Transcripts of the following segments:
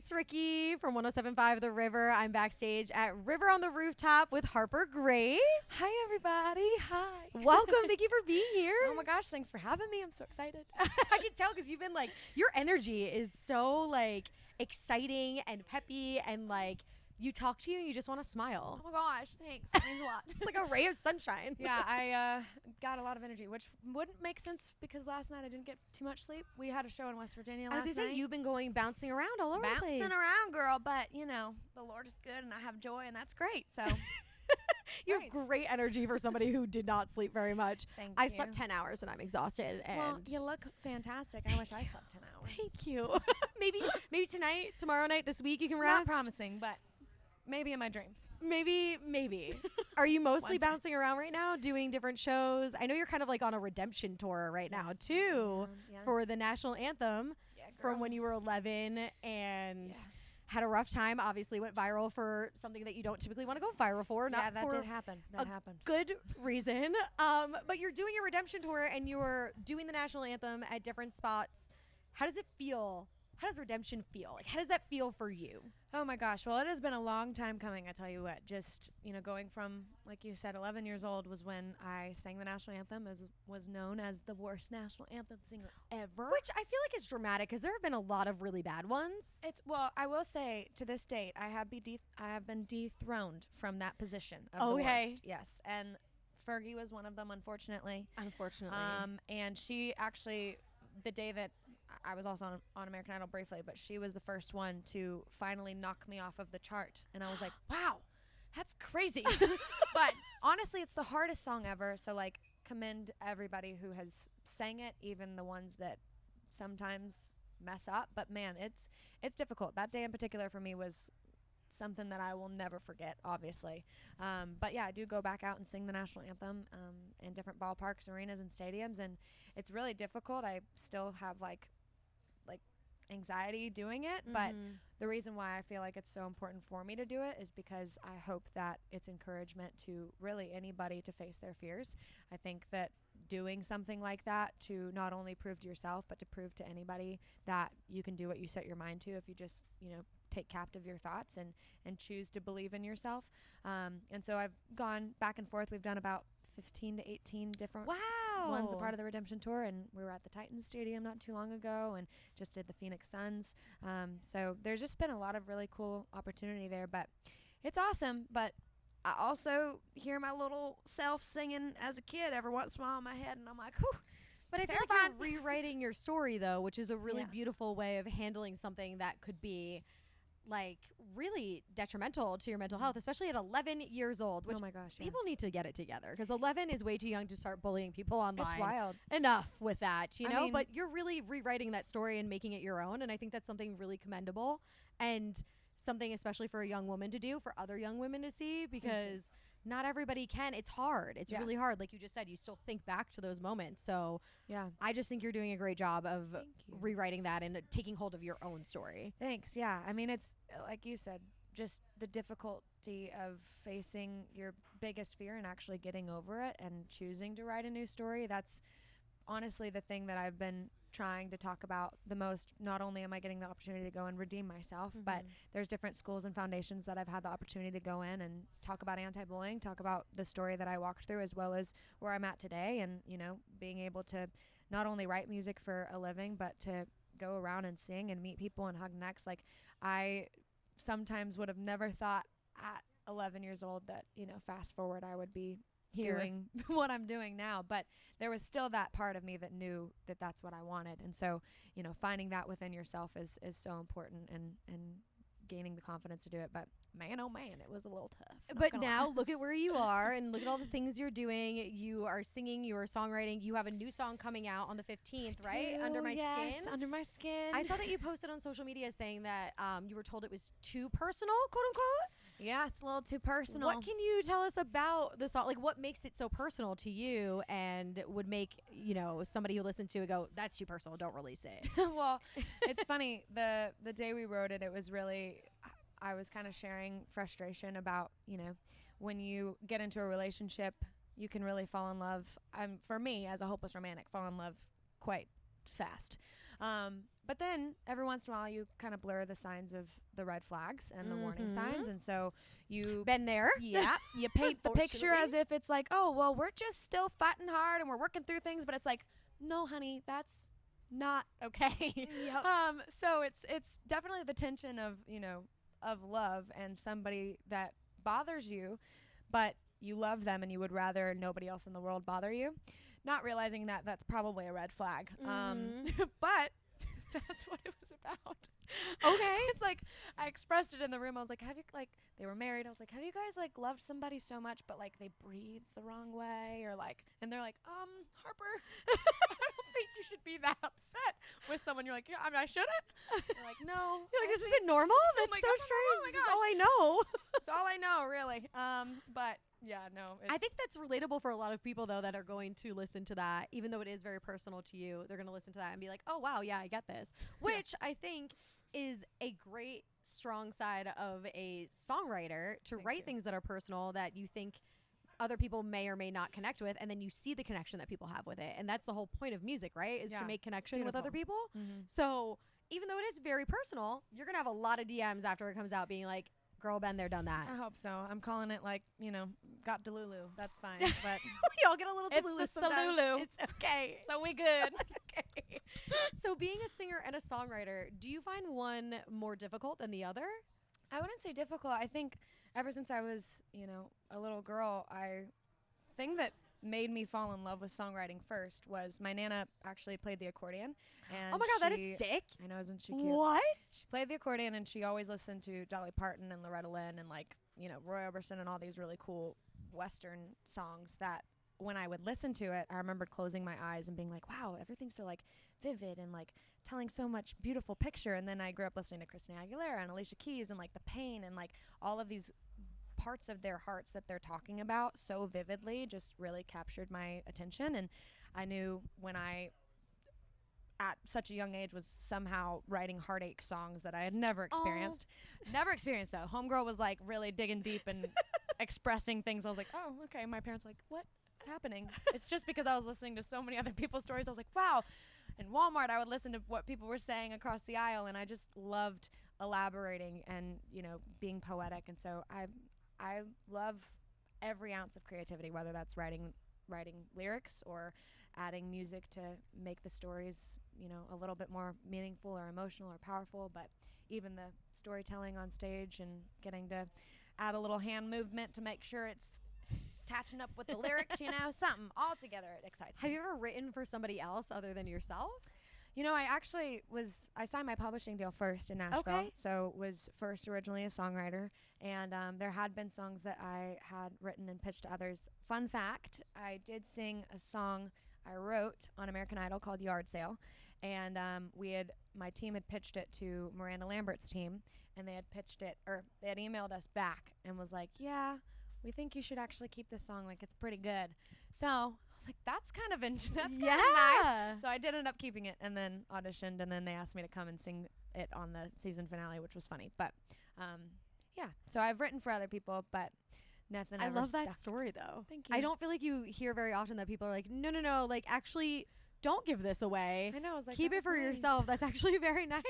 it's Ricki from 107.5 The River. I'm backstage at River on the Rooftop with Harper Grace. Hi, everybody. Hi. Welcome. Thank you for being here. Oh my gosh, thanks for having me. I'm so excited. I can tell because you've been like, your energy is so like exciting and peppy, and like you talk to you and you just want to smile. Oh my gosh, thanks. That means a lot. It's like a ray of sunshine. Yeah, I got a lot of energy, which wouldn't make sense because last night I didn't get too much sleep. We had a show in West Virginia last night. I was going to say, you've been going bouncing around all over the place. Bouncing around, girl, but you know, the Lord is good and I have joy and that's great. So you have great energy for somebody who did not sleep very much. Thank I you. slept 10 hours and I'm exhausted. And well, you look fantastic. I wish I slept 10 hours. Thank you. maybe tonight, tomorrow night, this week you can rest. Not promising, but maybe in my dreams. Maybe. Are you mostly bouncing around right now, doing different shows? I know you're kind of like on a redemption tour right now, too, for the national anthem from when you were 11 and had a rough time. Obviously went viral for something that you don't typically want to go viral for. That did happen. That happened. Good reason. But you're doing your redemption tour and you're doing the national anthem at different spots. How does it feel? How does redemption feel? Like, how does that feel for you? Oh my gosh. Well, it has been a long time coming. I tell you what, just, going from, like you said, 11 years old was when I sang the national anthem. It was known as the worst national anthem singer ever. Which I feel like is dramatic because there have been a lot of really bad ones. Well, I will say to this date, I have been dethroned from that position of the worst. Yes. And Fergie was one of them, unfortunately. And she actually, the day that I was also on American Idol briefly, but she was the first one to finally knock me off of the chart. And I was like, wow, that's crazy. But honestly, it's the hardest song ever. So like, commend everybody who has sang it, even the ones that sometimes mess up. But man, it's difficult. That day in particular for me was something that I will never forget, obviously. But yeah, I do go back out and sing the national anthem in different ballparks, arenas, and stadiums, and it's really difficult. I still have like anxiety doing it, but the reason why I feel like it's so important for me to do it is because I hope that it's encouragement to really anybody to face their fears. I think that doing something like that to not only prove to yourself, but to prove to anybody that you can do what you set your mind to if you just, take captive your thoughts and choose to believe in yourself. And so I've gone back and forth. We've done about 15 to 18 different ones a part of the Redemption Tour, and we were at the Titans Stadium not too long ago and just did the Phoenix Suns. So there's just been a lot of really cool opportunity there, but it's awesome. But I also hear my little self singing as a kid every once in a while in my head, and I'm like, whew. But I feel like you're rewriting your story, though, which is a really beautiful way of handling something that could be like really detrimental to your mental health, especially at 11 years old, which people need to get it together because 11 is way too young to start bullying people online. It's wild. Enough with that, but you're really rewriting that story and making it your own. And I think that's something really commendable and something especially for a young woman to do, for other young women to see, because not everybody can. It's hard. It's really hard. Like you just said, you still think back to those moments. So I just think you're doing a great job of rewriting that and taking hold of your own story. Thanks. Yeah. I mean, it's like you said, just the difficulty of facing your biggest fear and actually getting over it and choosing to write a new story. That's honestly the thing that I've been trying to talk about the most. Not only am I getting the opportunity to go and redeem myself, but there's different schools and foundations that I've had the opportunity to go in and talk about anti-bullying, talk about the story that I walked through, as well as where I'm at today. And, being able to not only write music for a living, but to go around and sing and meet people and hug necks. Like I sometimes would have never thought at 11 years old that, fast forward, I would be doing what I'm doing now, but there was still that part of me that knew that that's what I wanted. And so, finding that within yourself is so important and gaining the confidence to do it. But man, oh man, it was a little tough. But now look at where you are and look at all the things you're doing. You are singing, you are songwriting. You have a new song coming out on the 15th, right? Under My Skin. Under My Skin. I saw that you posted on social media saying that you were told it was too personal, quote unquote. Yeah, it's a little too personal. What can you tell us about the song? Like, what makes it so personal to you and would make, somebody who listened to it go, that's too personal, don't release it? Well, it's funny. The day we wrote it, it was really, I was kind of sharing frustration about, when you get into a relationship, you can really fall in love. For me, as a hopeless romantic, fall in love quite fast. But then every once in a while you kind of blur the signs of the red flags and the warning signs. And so you... Been there. Yeah. You paint the picture as if it's like, oh, well, we're just still fighting hard and we're working through things. But it's like, no, honey, that's not okay. Yep. So it's definitely the tension of, of love and somebody that bothers you, but you love them and you would rather nobody else in the world bother you. Not realizing that that's probably a red flag. But that's what it was about. Okay. It's like, I expressed it in the room. I was like, they were married. I was like, have you guys like loved somebody so much, but like they breathe the wrong way or like, and they're like, Harper, I don't think you should be that upset with someone. You're like, yeah, I mean, I shouldn't. They're like, no. You're like, this isn't normal? That's like, so strange. This is all I know. It's all I know, really. But yeah, no. I think that's relatable for a lot of people, though, that are going to listen to that. Even though it is very personal to you, they're going to listen to that and be like, oh, wow, yeah, I get this. Which I think is a great, strong side of a songwriter to write things that are personal that you think other people may or may not connect with, and then you see the connection that people have with it. And that's the whole point of music, right? Is to make connection with other people. So even though it is very personal, you're going to have a lot of DMs after it comes out being like, girl, been there, done that. I hope so. I'm calling it like, got Delulu. That's fine. But we all get a little Delulu sometimes. Delulu. It's okay. So we good. Okay. So being a singer and a songwriter, do you find one more difficult than the other? I wouldn't say difficult. I think ever since I was, a little girl, thing that made me fall in love with songwriting first was my Nana actually played the accordion. And oh my God, that is sick. I know, isn't she cute? What? She played the accordion and she always listened to Dolly Parton and Loretta Lynn and like, Roy Orbison and all these really cool Western songs that when I would listen to it, I remembered closing my eyes and being like, wow, everything's so like vivid and like telling so much beautiful picture. And then I grew up listening to Christina Aguilera and Alicia Keys and like the pain and like all of these parts of their hearts that they're talking about so vividly just really captured my attention. And I knew when I at such a young age was somehow writing heartache songs that I had never experienced. Never experienced though. Homegirl was like really digging deep and expressing things. I was like, oh, okay. My parents were like, what is happening? It's just because I was listening to so many other people's stories. I was like, wow. In Walmart, I would listen to what people were saying across the aisle, and I just loved elaborating and, being poetic. And so I love every ounce of creativity, whether that's writing lyrics or adding music to make the stories, a little bit more meaningful or emotional or powerful. But even the storytelling on stage and getting to add a little hand movement to make sure it's catching up with the lyrics, something all together. It excites me. Have you ever written for somebody else other than yourself? I signed my publishing deal first in Nashville, so was first originally a songwriter, and there had been songs that I had written and pitched to others. Fun fact, I did sing a song I wrote on American Idol called Yard Sale, and my team had pitched it to Miranda Lambert's team, and they had emailed us back and was like, yeah, we think you should actually keep this song, like it's pretty good. So I was like, that's kind of nice. So I did end up keeping it and then auditioned, and then they asked me to come and sing it on the season finale, which was funny. But so I've written for other people, but nothing ever I love that stuck. story though. Thank you. I don't feel like you hear very often that people are like, no, like actually don't give this away. I know. I was like, keep it for yourself. That's actually very nice.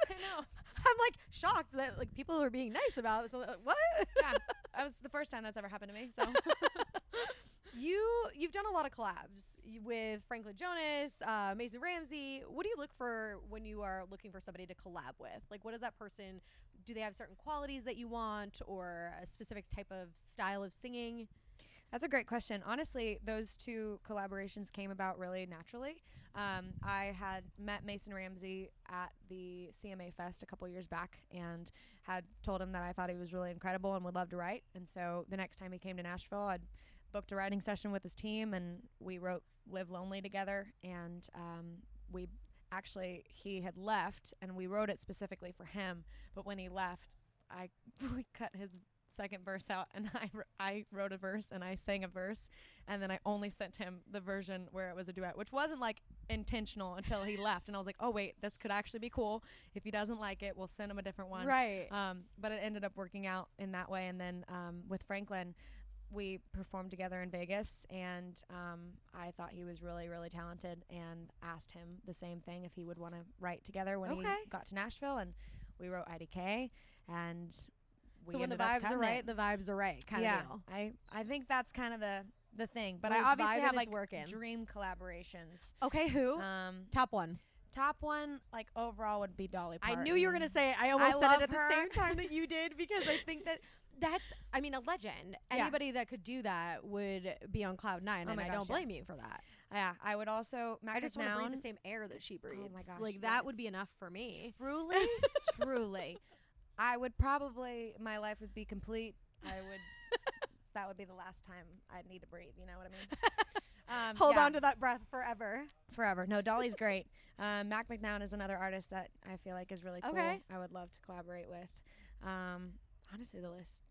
I know. I'm like shocked that like people are being nice about it. So, what? Yeah, that was the first time that's ever happened to me. So you've done a lot of collabs with Franklin Jonas, Mason Ramsey. What do you look for when you are looking for somebody to collab with? Like, what is that person? Do they have certain qualities that you want, or a specific type of style of singing? That's a great question. Honestly, those two collaborations came about really naturally. I had met Mason Ramsey at the CMA Fest a couple years back and had told him that I thought he was really incredible and would love to write. And so the next time he came to Nashville, I'd booked a writing session with his team, and we wrote Live Lonely together. And he had left, and we wrote it specifically for him. But when he left, we cut his second verse out, and I wrote a verse and I sang a verse, and then I only sent him the version where it was a duet, which wasn't like intentional until he left. And I was like, oh wait, this could actually be cool. If he doesn't like it, we'll send him a different one. Right. But it ended up working out in that way. And then with Franklin, we performed together in Vegas, and I thought he was really, really talented, and asked him the same thing if he would want to write together when he got to Nashville, and we wrote IDK, and so when the vibes are right, the vibes are right, kind of deal. I think that's kind of the thing, but I obviously have like dream collaborations. Okay, who? Top one. Top one, like overall, would be Dolly Parton. I knew you were gonna say it. I almost said it at the same time that you did, because I think that's a legend. Anybody that could do that would be on cloud 9, and I don't blame you for that. Yeah, I would also. I just want to breathe the same air that she breathes. Oh my gosh, like that would be enough for me. Truly, truly, I would probably. My life would be complete. That would be the last time I'd need to breathe. You know what I mean? Hold on to that breath forever. Forever. No, Dolly's great. Mac McNown is another artist that I feel like is really cool. I would love to collaborate with. Honestly, the list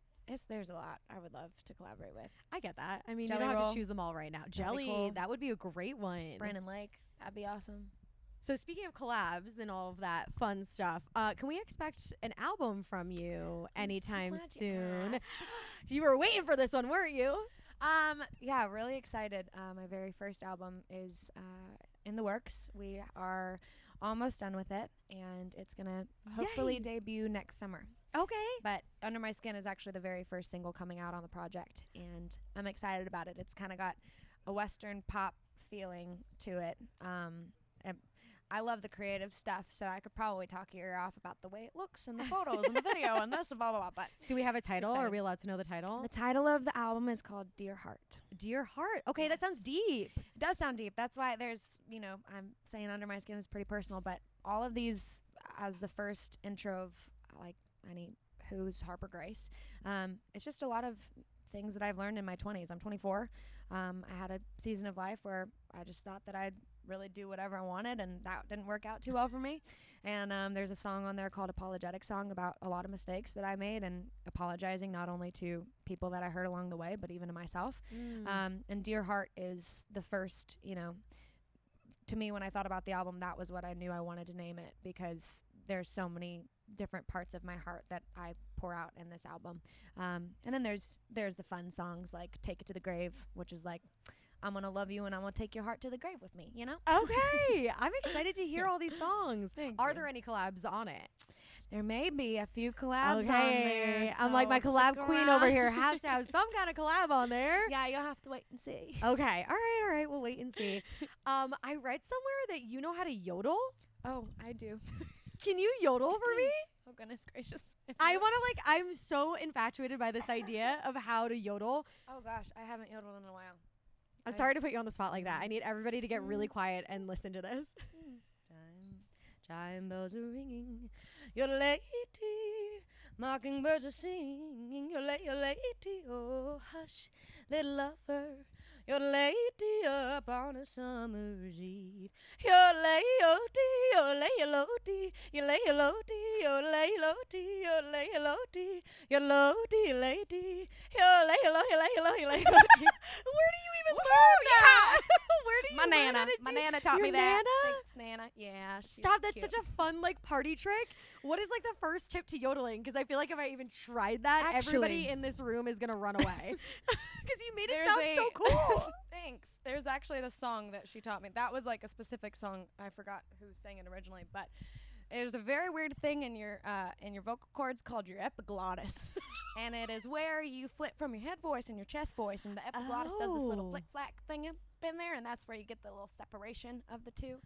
there's a lot I would love to collaborate with. I get that. I mean, Jelly you don't have to choose them all right now. Jelly, cool. That would be a great one. Brandon Lake, that'd be awesome. So speaking of collabs and all of that fun stuff, can we expect an album from you anytime soon? You were waiting for this one, weren't you? Yeah, really excited. My very first album is in the works. We are almost done with it, and it's gonna hopefully debut next summer. Okay. But Under My Skin is actually the very first single coming out on the project, and I'm excited about it. It's kind of got a Western pop feeling to it. And I love the creative stuff, so I could probably talk your ear off about the way it looks and the photos and the video and this and blah, blah, blah. But do we have a title? Are we allowed to know the title? The title of the album is called Dear Heart. Dear Heart. Okay, that sounds deep. It does sound deep. That's why I'm saying Under My Skin is pretty personal, but all of these as the first intro of who's Harper Grace. It's just a lot of things that I've learned in my 20s. I'm 24. I had a season of life where I just thought that I'd really do whatever I wanted, and that didn't work out too well for me. And there's a song on there called Apologetic Song about a lot of mistakes that I made, and apologizing not only to people that I hurt along the way, but even to myself. And Dear Heart is the first, to me, when I thought about the album, that was what I knew I wanted to name it, because there's so many different parts of my heart that I pour out in this album. And then there's the fun songs like Take It to the Grave, which is like, I'm going to love you and I'm going to take your heart to the grave with me, Okay. I'm excited to hear all these songs. Are there any collabs on it? There may be a few collabs on there. So I'm like my collab queen over here has to have some kind of collab on there. Yeah, you'll have to wait and see. Okay. All right. We'll wait and see. I read somewhere that you know how to yodel. Oh, I do. Can you yodel for me? Oh, goodness gracious. I'm so infatuated by this idea of how to yodel. Oh, gosh. I haven't yodeled in a while. I'm sorry to put you on the spot like that. I need everybody to get really quiet and listen to this. Chime bells are ringing. Your lady, mockingbirds are singing. Your lady, oh hush, little lover. Your lady up on a summer's eve. Your lady, your lady, your lady, your lady, your lady, your lady, your lady, lady, your lady. Where do you even learn that? Where do you learn that? My nana taught me that. Thanks, Nana. Yeah. Stop. That's such a fun party trick. What is the first tip to yodeling? Because I feel like if I even tried that, everybody in this room is gonna run away. Because you made it sound so cool. Thanks. There's actually the song that she taught me. That was a specific song. I forgot who sang it originally, but there's a very weird thing in your vocal cords called your epiglottis, and it is where you flip from your head voice and your chest voice, and the epiglottis does this little flick flack thing up in there, and that's where you get the little separation of the two.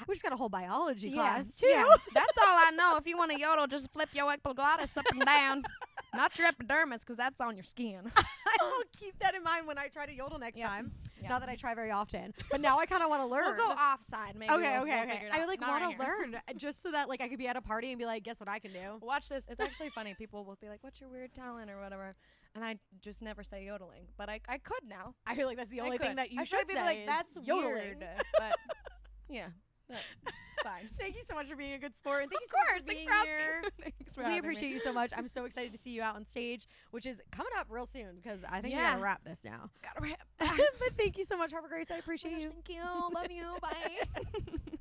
We just got a whole biology class too. Yeah, that's all I know. If you want to yodel, just flip your epiglottis up and down. Not your epidermis, because that's on your skin. I will keep that in mind when I try to yodel next time. Yep. Not that I try very often, but now I kind of want to learn. We'll go offside, maybe. Okay. We'll figure it out. I want to learn just so that I could be at a party and be like, guess what I can do. Watch this. It's actually funny. People will be like, what's your weird talent or whatever, and I just never say yodeling, but I could now. I feel like that's the only thing that you should say. Like, that's yodeling. Weird, but yeah. It's fine. Thank you so much for being a good sport, and thank you so much for being here. We appreciate you so much. I'm so excited to see you out on stage, which is coming up real soon, because I think we gotta wrap this now. Gotta wrap. But thank you so much, Harper Grace. I appreciate you. Thank you. Love you. Bye.